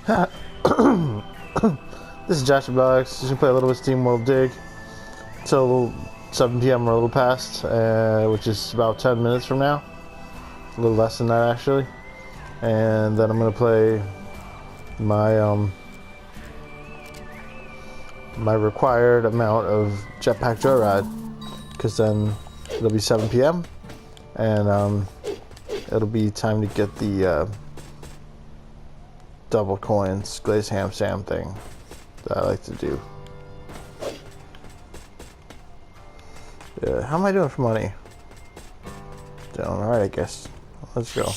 This is Joshyblogz. Just gonna play a little bit of SteamWorld Dig until 7 p.m. or a little past, which is about 10 minutes from now. A little less than that actually. And then I'm gonna play my my required amount of Jetpack Joyride, because then it'll be 7 p.m. and it'll be time to get the double coins glazed ham sam thing that I like to do. Yeah, how am I doing for money? Doing alright, I guess. Let's go.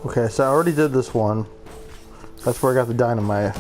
Okay, so I already did this one. That's where I got the dynamite.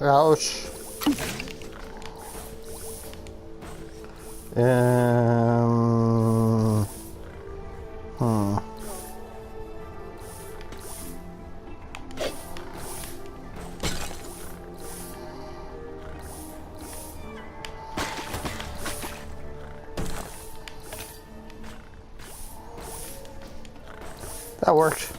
Ouch. That worked.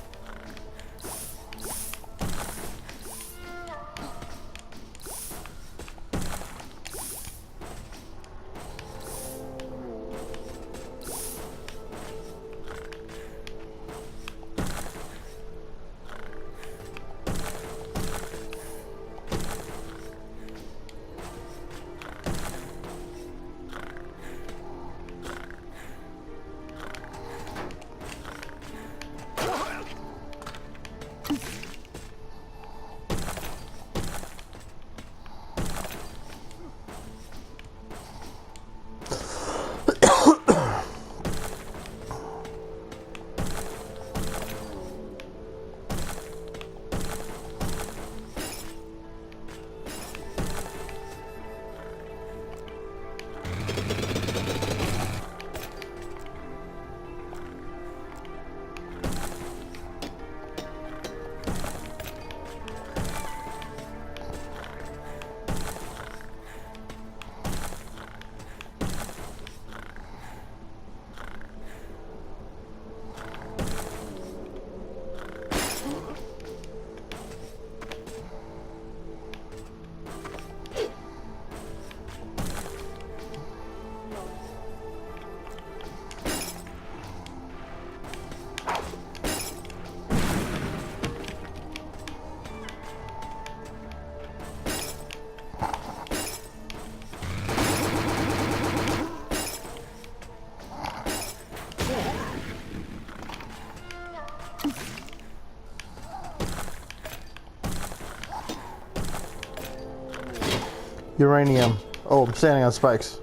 Uranium. Oh, I'm standing on spikes.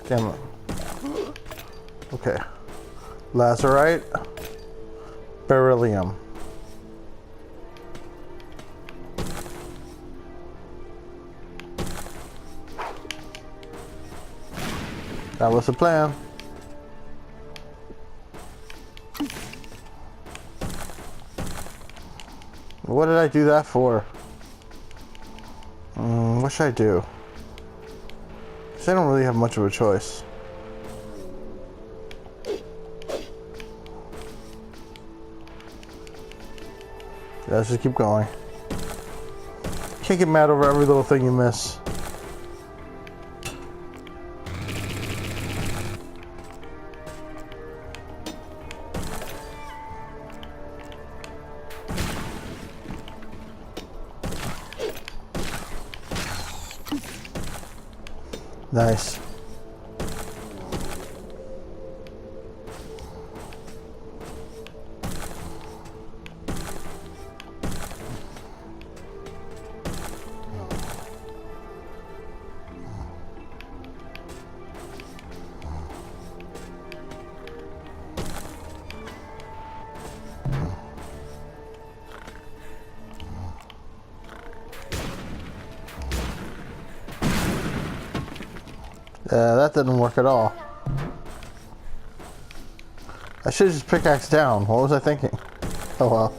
Damn it. Okay. Lazurite. Beryllium. That was the plan. What did I do that for? What should I do? Because I don't really have much of a choice. Yeah, let's just keep going. Can't get mad over every little thing you miss. Nice. That didn't work at all. I should have just pickaxed down. What was I thinking? Oh well.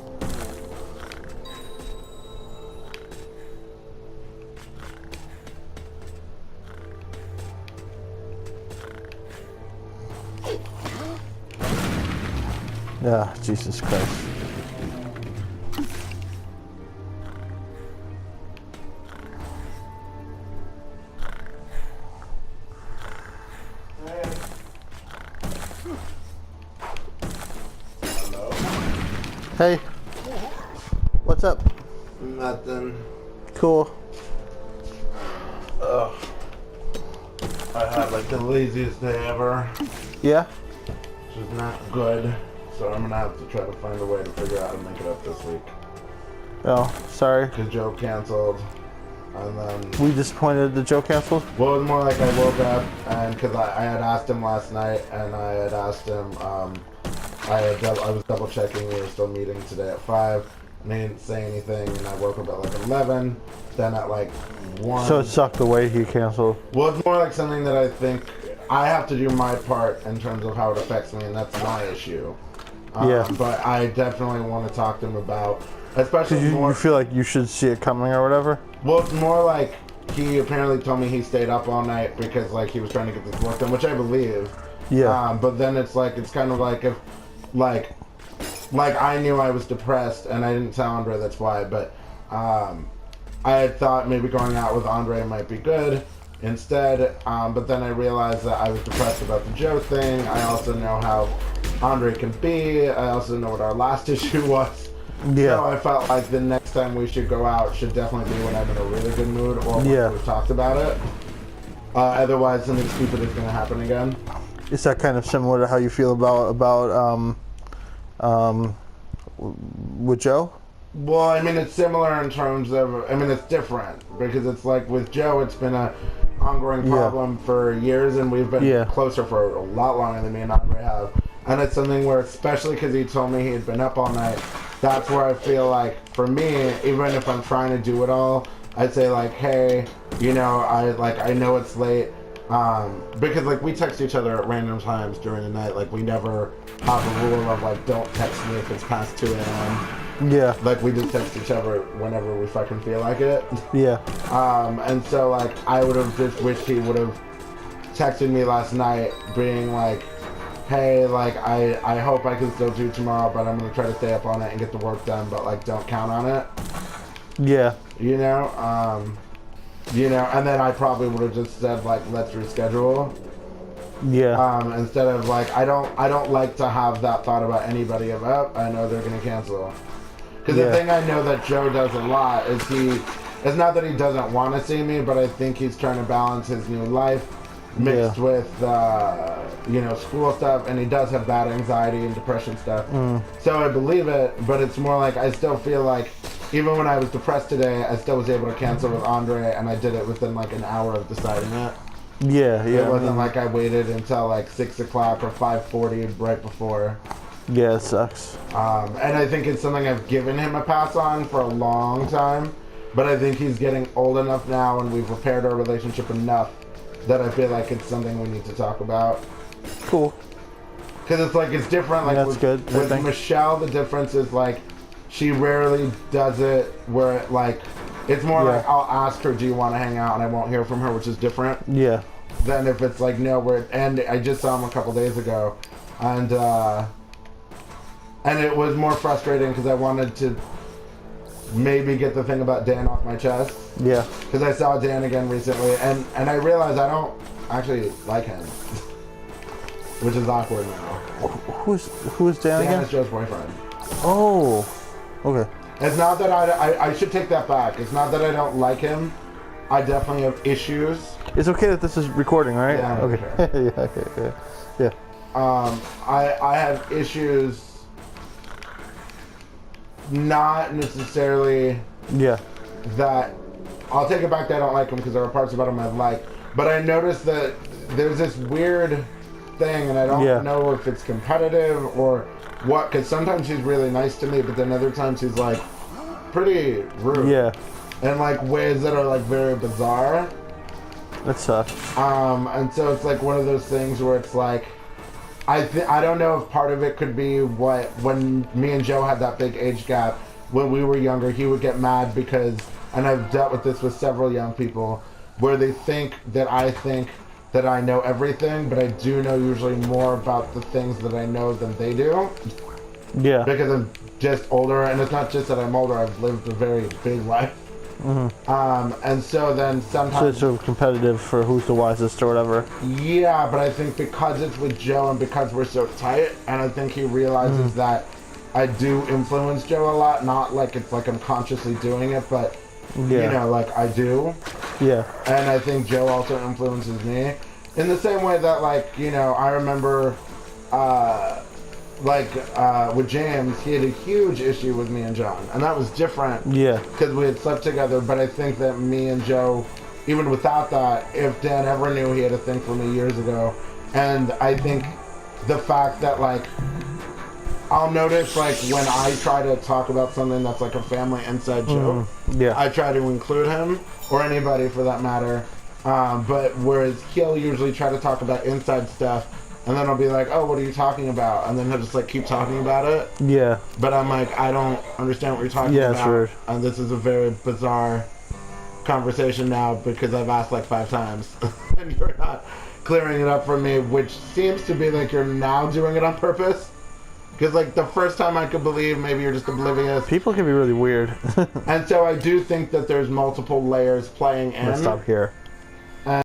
Yeah, Jesus Christ. Hey, what's up? Nothing. Cool. Ugh. I had like the laziest day ever, Yeah? which is not good. So I'm gonna have to try to find a way to figure out how to make it up this week. Oh, sorry. Cause Joe canceled, and then We disappointed the Joe canceled? well, it was more like I woke up and cause I had asked him last night, and I had asked him. I was double checking. We were still meeting today at 5, and he didn't say anything. And I woke up at like 11. Then at like 1. So it sucked the way he canceled. Well, it's more like something that I think I have to do my part in terms of how it affects me, and that's my issue. Yeah. But I definitely want to talk to him about, especially Cause more. you feel like you should see it coming or whatever? Well, it's more like he apparently told me he stayed up all night because like he was trying to get this work done, which I believe. Yeah. But then it's like it's kind of like if like I knew I was depressed and I didn't tell Andre that's why, but I had thought maybe going out with Andre might be good instead, but then I realized that I was depressed about the Joe thing. I also know how Andre can be. I also know what our last issue was. Yeah. So I felt like the next time we should go out should definitely be when I'm in a really good mood or when Yeah. we've talked about it. Otherwise, something stupid is going to happen again. Is that kind of similar to how you feel about with Joe? Well, I mean, it's similar in terms of, I mean, it's different because it's like with Joe, it's been a ongoing problem for years, and we've been closer for a lot longer than me and Andre have. And it's something where, especially because he told me he had been up all night, that's where I feel like, for me, even if I'm trying to do it all, I'd say like, hey, you know, I know it's late, because like we text each other at random times during the night. Like we never have a rule of like, don't text me if it's past 2 a.m. Yeah. Like we just text each other whenever we fucking feel like it. Yeah. And so like I would have just wished he would have texted me last night being like, hey, like I hope I can still do tomorrow, but I'm gonna try to stay up on it and get the work done, but like don't count on it. Yeah. You know? And then I probably would have just said like, let's reschedule. Yeah. Instead of like, I don't like to have that thought about anybody about, I know they're gonna cancel. Because the thing I know that Joe does a lot is it's not that he doesn't want to see me, but I think he's trying to balance his new life mixed with, school stuff, and he does have bad anxiety and depression stuff. So I believe it, but it's more like I still feel like even when I was depressed today, I still was able to cancel with Andre, and I did it within like an hour of deciding it. Yeah. It wasn't like I waited until like 6 o'clock or 5:40 right before. Yeah, it sucks. And I think it's something I've given him a pass on for a long time, but I think he's getting old enough now, and we've repaired our relationship enough that I feel like it's something we need to talk about. Cool. Because it's like, it's different. Like, that's good. With Michelle, the difference is like, she rarely does it where it, like, it's more like I'll ask her, do you want to hang out, and I won't hear from her, which is different. Yeah. Than if it's like, no, and I just saw him a couple days ago, and it was more frustrating because I wanted to maybe get the thing about Dan off my chest. Yeah. Because I saw Dan again recently, and I realized I don't actually like him. Which is awkward now. Who's Dan again? Dan is Joe's boyfriend. Oh, okay. It's not that I should take that back. It's not that I don't like him. I definitely have issues. It's okay that this is recording, right? Yeah. Okay. Sure. Yeah. Okay. Yeah. I have issues. Not necessarily. Yeah. That I'll take it back that I don't like him because there are parts about him I like. But I noticed that there's this weird thing, and I don't know if it's competitive or what, because sometimes he's really nice to me, but then other times he's like pretty rude. Yeah. And like ways that are like very bizarre. That sucks. And so it's like one of those things where it's like, I don't know if part of it could be when me and Joe had that big age gap, when we were younger, he would get mad because, and I've dealt with this with several young people, where they think that I know everything, but I do know usually more about the things that I know than they do. Yeah. Because I'm just older, and it's not just that I'm older, I've lived a very big life. Mm-hmm. And so then sometimes... So it's sort of competitive for who's the wisest or whatever. Yeah, but I think because it's with Joe and because we're so tight, and I think he realizes that I do influence Joe a lot, not like it's like I'm consciously doing it, but, you know, like I do. Yeah. And I think Joe also influences me. In the same way that, like, you know, I remember, with James, he had a huge issue with me and John. And that was different. Yeah. Because we had slept together. But I think that me and Joe, even without that, if Dan ever knew, he had a thing for me years ago. And I think the fact that, like, I'll notice, like, when I try to talk about something that's like a family inside joke, I try to include him, or anybody for that matter. But whereas he'll usually try to talk about inside stuff, and then I'll be like, oh, what are you talking about? And then he'll just, like, keep talking about it. Yeah. But I'm like, I don't understand what you're talking about. Yeah, sure. And this is a very bizarre conversation now because I've asked like 5 times, and you're not clearing it up for me, which seems to be like you're now doing it on purpose. Because, like, the first time I could believe maybe you're just oblivious. People can be really weird. And so I do think that there's multiple layers playing in. Let's stop here.